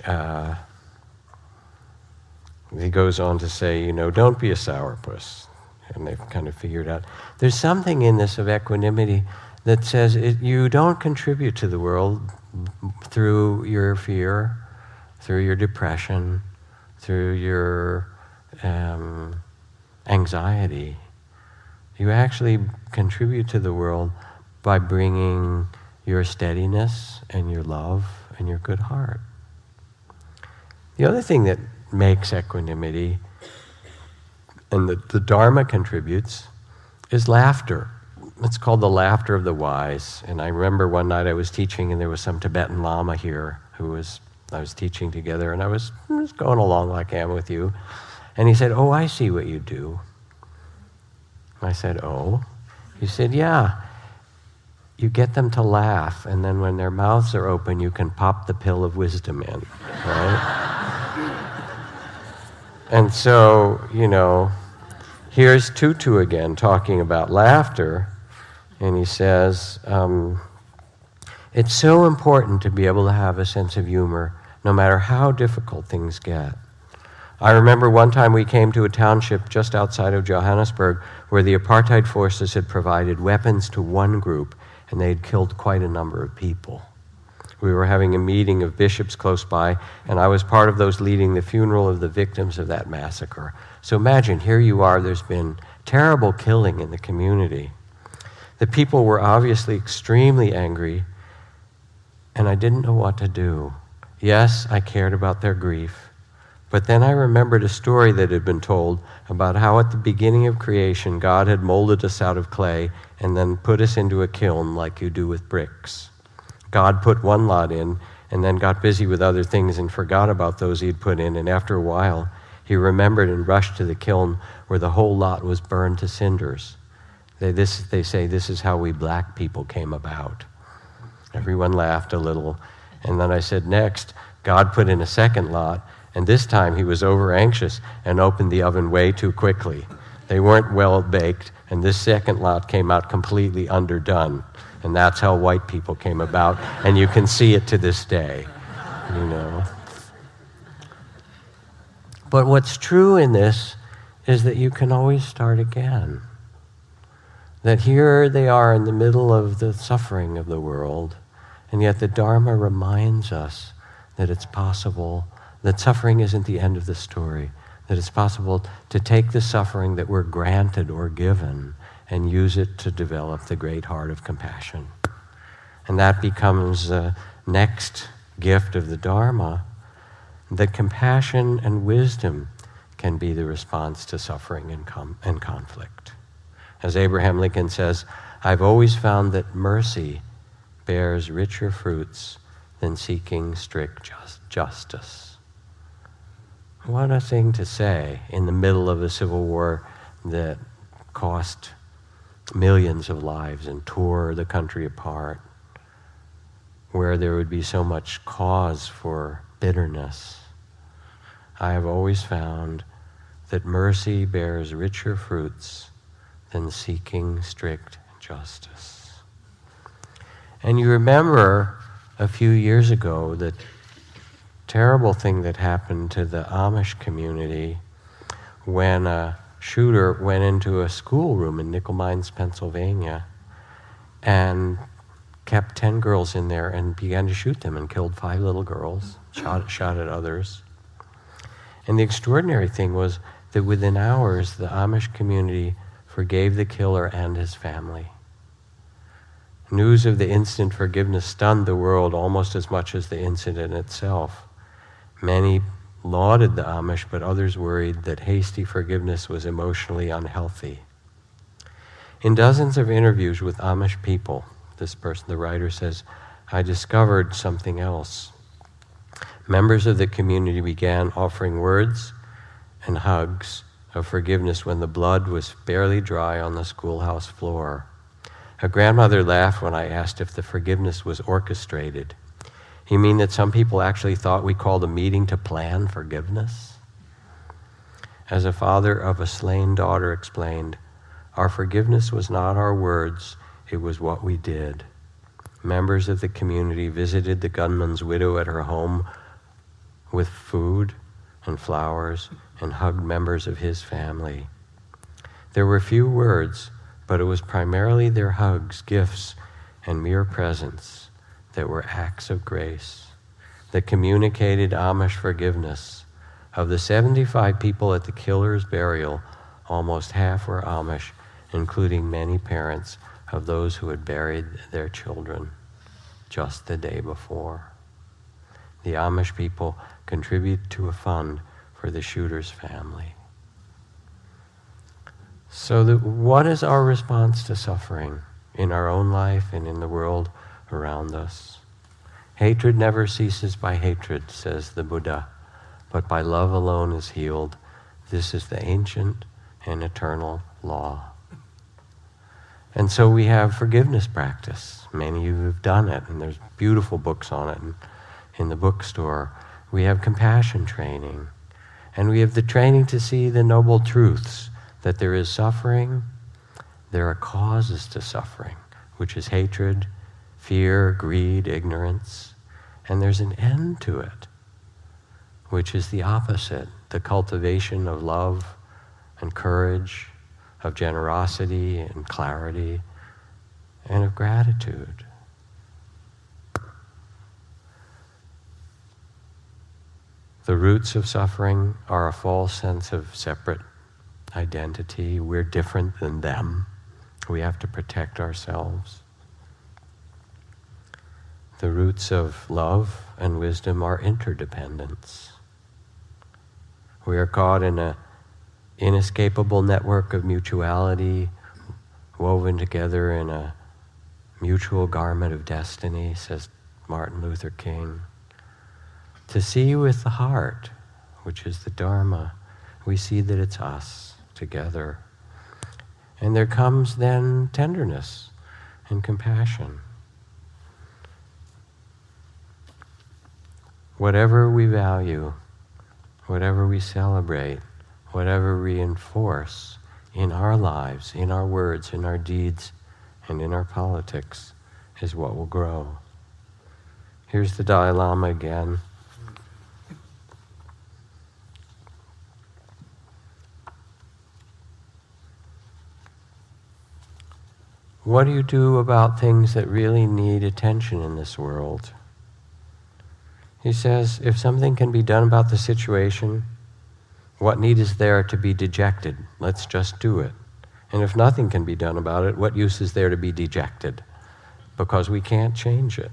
he goes on to say, don't be a sourpuss. and they've kind of figured out. There's something in this of equanimity that says you don't contribute to the world through your fear, through your depression, through your anxiety. You actually contribute to the world by bringing your steadiness and your love and your good heart. The other thing that makes equanimity, and the Dharma contributes, is laughter. It's called the laughter of the wise. And I remember one night I was teaching, and there was some Tibetan Lama here I was teaching together, and I was going along like I am with you. And he said, "Oh, I see what you do." I said, "Oh?" He said, "Yeah. You get them to laugh, and then when their mouths are open, you can pop the pill of wisdom in, right?" And so, here's Tutu again talking about laughter, and he says, it's so important to be able to have a sense of humor no matter how difficult things get. I remember one time we came to a township just outside of Johannesburg where the apartheid forces had provided weapons to one group, and they had killed quite a number of people. We were having a meeting of bishops close by, and I was part of those leading the funeral of the victims of that massacre. So imagine, here you are, there's been terrible killing in the community. The people were obviously extremely angry, and I didn't know what to do. Yes, I cared about their grief, but then I remembered a story that had been told about how at the beginning of creation, God had molded us out of clay and then put us into a kiln like you do with bricks. God put one lot in and then got busy with other things and forgot about those he'd put in, and after a while, he remembered and rushed to the kiln where the whole lot was burned to cinders. They say this is how we black people came about. Everyone laughed a little, and then I said, next, God put in a second lot, and this time he was over-anxious and opened the oven way too quickly. They weren't well baked, and this second lot came out completely underdone. And that's how white people came about, and you can see it to this day, But what's true in this is that you can always start again. That here they are in the middle of the suffering of the world, and yet the Dharma reminds us that it's possible, that suffering isn't the end of the story, that it's possible to take the suffering that we're granted or given and use it to develop the great heart of compassion. And that becomes the next gift of the Dharma, that compassion and wisdom can be the response to suffering and conflict. As Abraham Lincoln says, I've always found that mercy bears richer fruits than seeking strict justice. What a thing to say in the middle of a civil war that cost millions of lives and tore the country apart, where there would be so much cause for bitterness. I have always found that mercy bears richer fruits than seeking strict justice. And you remember a few years ago the terrible thing that happened to the Amish community when a shooter went into a schoolroom in Nickel Mines, Pennsylvania, and kept 10 girls in there and began to shoot them and killed 5 little girls, shot at others. And the extraordinary thing was that within hours, the Amish community forgave the killer and his family. News of the instant forgiveness stunned the world almost as much as the incident itself. Many lauded the Amish, but others worried that hasty forgiveness was emotionally unhealthy. In dozens of interviews with Amish people, this person, the writer, says, I discovered something else. Members of the community began offering words and hugs of forgiveness when the blood was barely dry on the schoolhouse floor. A grandmother laughed when I asked if the forgiveness was orchestrated. You mean that some people actually thought we called a meeting to plan forgiveness? As a father of a slain daughter explained, our forgiveness was not our words, it was what we did. Members of the community visited the gunman's widow at her home with food and flowers and hugged members of his family. There were few words, but it was primarily their hugs, gifts, and mere presence that were acts of grace, that communicated Amish forgiveness. Of the 75 people at the killer's burial, almost half were Amish, including many parents of those who had buried their children just the day before. The Amish people contribute to a fund for the shooter's family. So what is our response to suffering in our own life and in the world around us? Hatred never ceases by hatred, says the Buddha, but by love alone is healed. This is the ancient and eternal law. And so we have forgiveness practice. Many of you have done it, and there's beautiful books on it in the bookstore. We have compassion training, and we have the training to see the noble truths, that there is suffering, there are causes to suffering, which is hatred, fear, greed, ignorance, and there's an end to it, which is the opposite, the cultivation of love and courage, of generosity and clarity, and of gratitude. The roots of suffering are a false sense of separate identity. We're different than them. We have to protect ourselves. The roots of love and wisdom are interdependence. We are caught in an inescapable network of mutuality, woven together in a mutual garment of destiny, says Martin Luther King. To see with the heart, which is the Dharma, we see that it's us together. And there comes then tenderness and compassion. Whatever we value, whatever we celebrate, whatever we reinforce in our lives, in our words, in our deeds, and in our politics is what will grow. Here's the Dalai Lama again. What do you do about things that really need attention in this world? He says, if something can be done about the situation, what need is there to be dejected? Let's just do it. And if nothing can be done about it, what use is there to be dejected? Because we can't change it.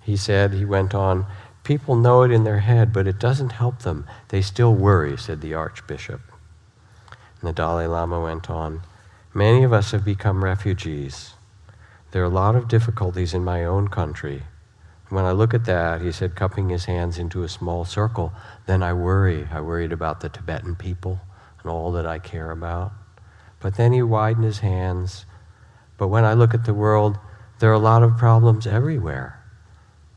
He said, he went on, people know it in their head, but it doesn't help them. They still worry, said the Archbishop. And the Dalai Lama went on, many of us have become refugees. There are a lot of difficulties in my own country. When I look at that, he said, cupping his hands into a small circle, then I worry. I worried about the Tibetan people and all that I care about. But then he widened his hands. But when I look at the world, there are a lot of problems everywhere.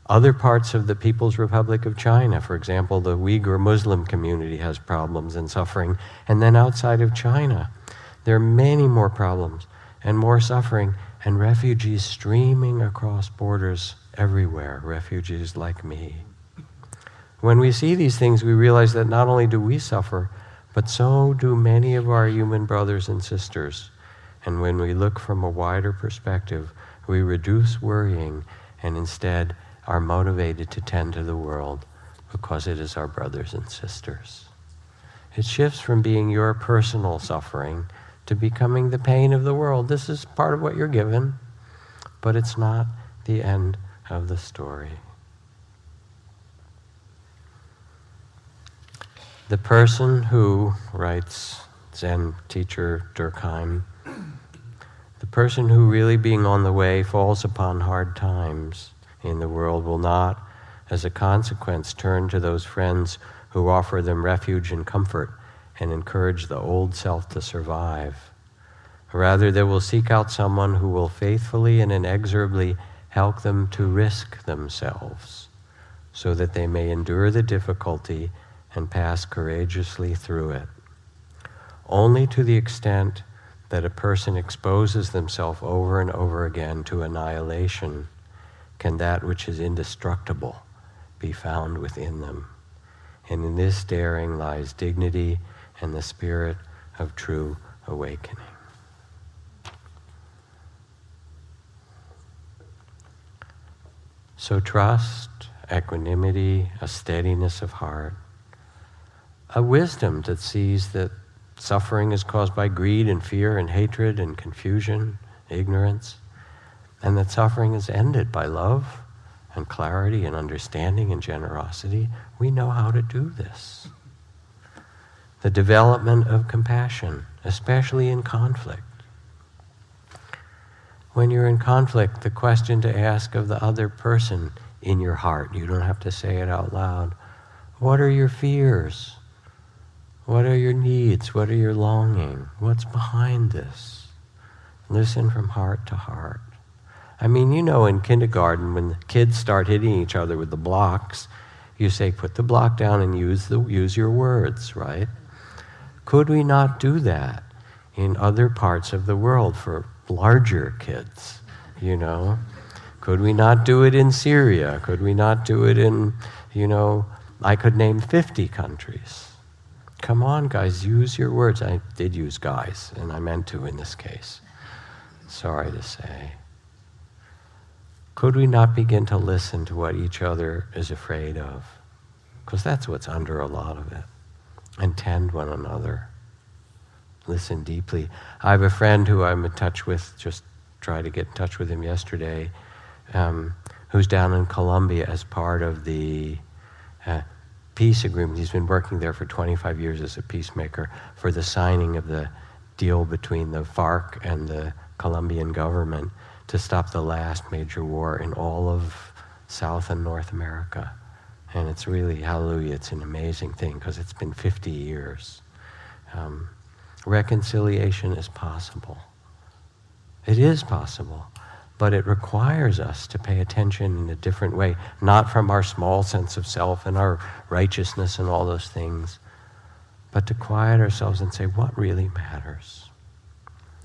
Other parts of the People's Republic of China, for example, the Uyghur Muslim community has problems and suffering. And then outside of China, there are many more problems and more suffering and refugees streaming across borders everywhere, refugees like me. When we see these things, we realize that not only do we suffer, but so do many of our human brothers and sisters. And when we look from a wider perspective, we reduce worrying and instead are motivated to tend to the world because it is our brothers and sisters. It shifts from being your personal suffering to becoming the pain of the world. This is part of what you're given, but it's not the end of the story. The person who, writes Zen teacher Durkheim, the person who really being on the way falls upon hard times in the world will not, as a consequence, turn to those friends who offer them refuge and comfort and encourage the old self to survive. Rather, they will seek out someone who will faithfully and inexorably help them to risk themselves so that they may endure the difficulty and pass courageously through it. Only to the extent that a person exposes themselves over and over again to annihilation can that which is indestructible be found within them. And in this daring lies dignity and the spirit of true awakening. So trust, equanimity, a steadiness of heart, a wisdom that sees that suffering is caused by greed and fear and hatred and confusion, ignorance, and that suffering is ended by love and clarity and understanding and generosity. We know how to do this. The development of compassion, especially in conflict. When you're in conflict, the question to ask of the other person in your heart, you don't have to say it out loud, what are your fears? What are your needs? What are your longing? What's behind this? Listen from heart to heart. I mean, you know, in kindergarten, when the kids start hitting each other with the blocks, you say, put the block down and use your words, right? Could we not do that in other parts of the world for larger kids, you know? Could we not do it in Syria? Could we not do it in, I could name 50 countries. Come on, guys, use your words. I did use guys, and I meant to in this case. Sorry to say. Could we not begin to listen to what each other is afraid of? Because that's what's under a lot of it. And tend one another. Listen deeply. I have a friend who I'm in touch with, just tried to get in touch with him yesterday, who's down in Colombia as part of the peace agreement. He's been working there for 25 years as a peacemaker for the signing of the deal between the FARC and the Colombian government to stop the last major war in all of South and North America. And it's really, hallelujah, it's an amazing thing because it's been 50 years. Reconciliation is possible. It is possible, but it requires us to pay attention in a different way, not from our small sense of self and our righteousness and all those things, but to quiet ourselves and say, what really matters?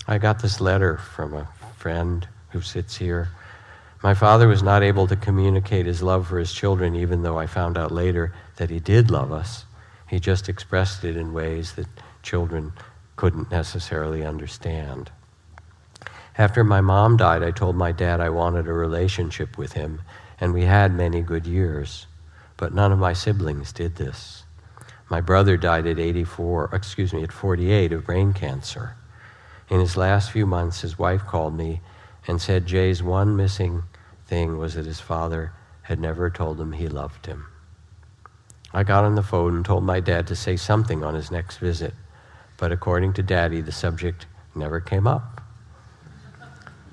I got this letter from a friend who sits here. My father was not able to communicate his love for his children, even though I found out later that he did love us. He just expressed it in ways that children couldn't necessarily understand. After my mom died, I told my dad I wanted a relationship with him, and we had many good years, but none of my siblings did this. My brother died at 48 of brain cancer. In his last few months, his wife called me and said Jay's one missing thing was that his father had never told him he loved him. I got on the phone and told my dad to say something on his next visit, but according to Daddy, the subject never came up.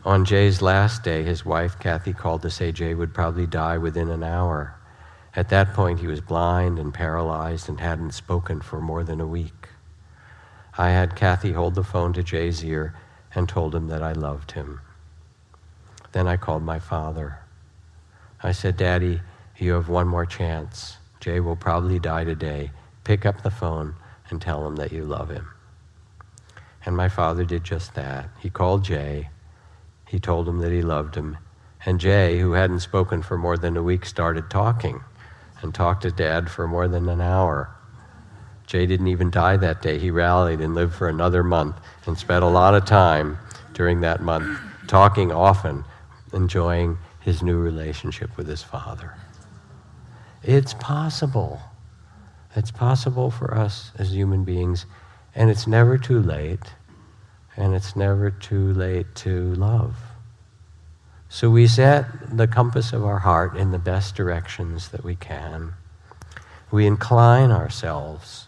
On Jay's last day, his wife, Kathy, called to say Jay would probably die within an hour. At that point, he was blind and paralyzed and hadn't spoken for more than a week. I had Kathy hold the phone to Jay's ear and told him that I loved him. Then I called my father. I said, Daddy, you have one more chance. Jay will probably die today. Pick up the phone and tell him that you love him. And my father did just that. He called Jay. He told him that he loved him. And Jay, who hadn't spoken for more than a week, started talking and talked to Dad for more than an hour. Jay didn't even die that day. He rallied and lived for another month and spent a lot of time during that month talking often, enjoying his new relationship with his father. It's possible. It's possible for us as human beings, and it's never too late, and it's never too late to love. So we set the compass of our heart in the best directions that we can. We incline ourselves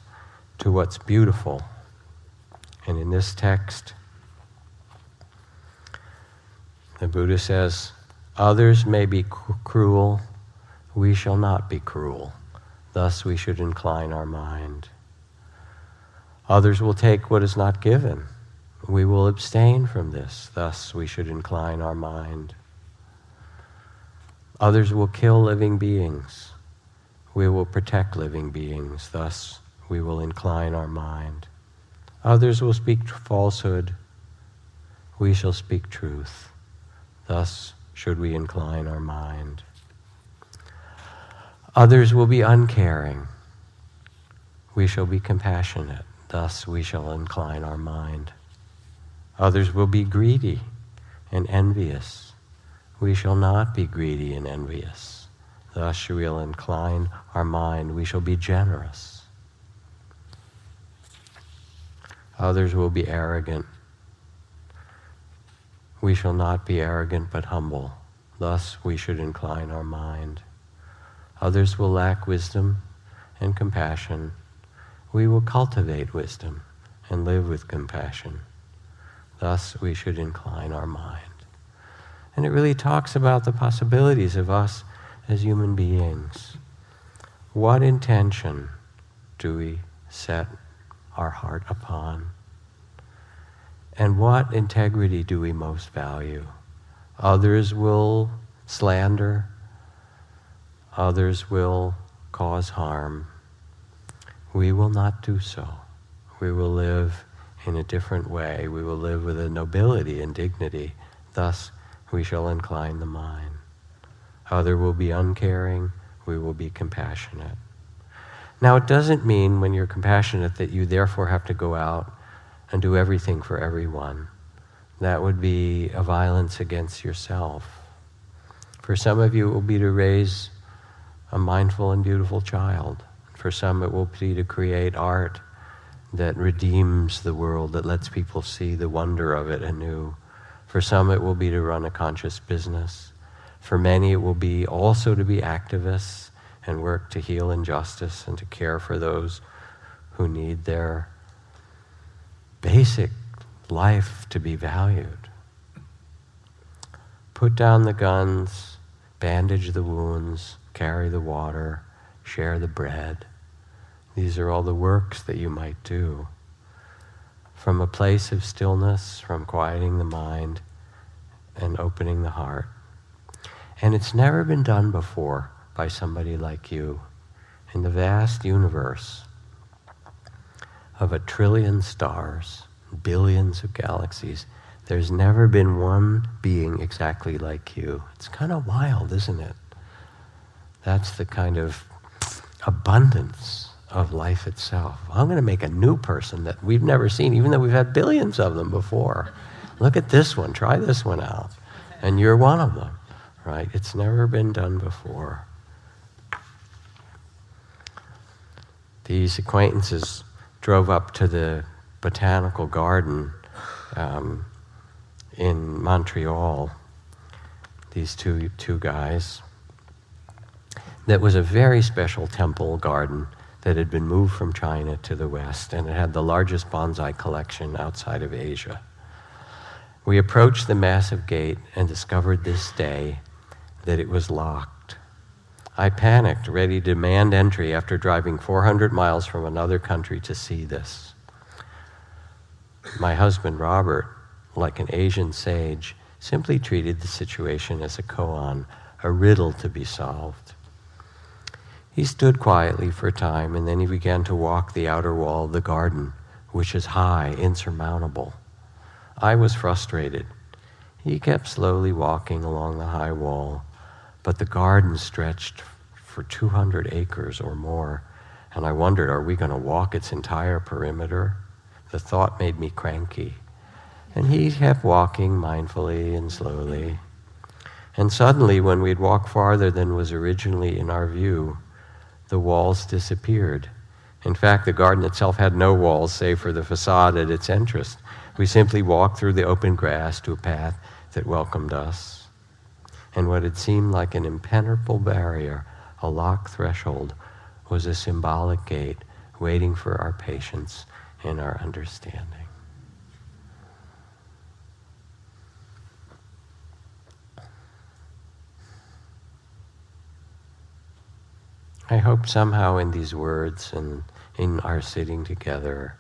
to what's beautiful. And in this text, the Buddha says, others may be cruel, we shall not be cruel. Thus we should incline our mind. Others will take what is not given. We will abstain from this. Thus we should incline our mind. Others will kill living beings. We will protect living beings. Thus we will incline our mind. Others will speak falsehood. We shall speak truth. Thus should we incline our mind. Others will be uncaring. We shall be compassionate. Thus we shall incline our mind. Others will be greedy and envious. We shall not be greedy and envious. Thus we will incline our mind. We shall be generous. Others will be arrogant. We shall not be arrogant but humble. Thus we should incline our mind. Others will lack wisdom and compassion. We will cultivate wisdom and live with compassion. Thus we should incline our mind. And it really talks about the possibilities of us as human beings. What intention do we set our heart upon? And what integrity do we most value? Others will slander. Others will cause harm. We will not do so. We will live in a different way. We will live with a nobility and dignity. Thus, we shall incline the mind. Other will be uncaring. We will be compassionate. Now, it doesn't mean when you're compassionate that you therefore have to go out and do everything for everyone. That would be a violence against yourself. For some of you, it will be to raise a mindful and beautiful child. For some, it will be to create art that redeems the world, that lets people see the wonder of it anew. For some, it will be to run a conscious business. For many, it will be also to be activists and work to heal injustice and to care for those who need their basic life to be valued. Put down the guns, bandage the wounds, carry the water, share the bread. These are all the works that you might do. From a place of stillness, from quieting the mind and opening the heart. And it's never been done before by somebody like you. In the vast universe of 1 trillion stars, billions of galaxies, there's never been one being exactly like you. It's kind of wild, isn't it? That's the kind of abundance of life itself. I'm going to make a new person that we've never seen, even though we've had billions of them before. Look at this one. Try this one out. And you're one of them, right? It's never been done before. These acquaintances drove up to the botanical garden in Montreal, these two guys. That was a very special temple garden that had been moved from China to the West, and it had the largest bonsai collection outside of Asia. We approached the massive gate and discovered this day that it was locked. I panicked, ready to demand entry after driving 400 miles from another country to see this. My husband, Robert, like an Asian sage, simply treated the situation as a koan, a riddle to be solved. He stood quietly for a time, and then he began to walk the outer wall of the garden, which is high, insurmountable. I was frustrated. He kept slowly walking along the high wall, but the garden stretched for 200 acres or more, and I wondered, are we going to walk its entire perimeter? The thought made me cranky. And he kept walking mindfully and slowly. And suddenly, when we'd walked farther than was originally in our view, the walls disappeared. In fact, the garden itself had no walls save for the facade at its entrance. We simply walked through the open grass to a path that welcomed us. And what had seemed like an impenetrable barrier, a locked threshold, was a symbolic gate waiting for our patience and our understanding. I hope somehow in these words and in our sitting together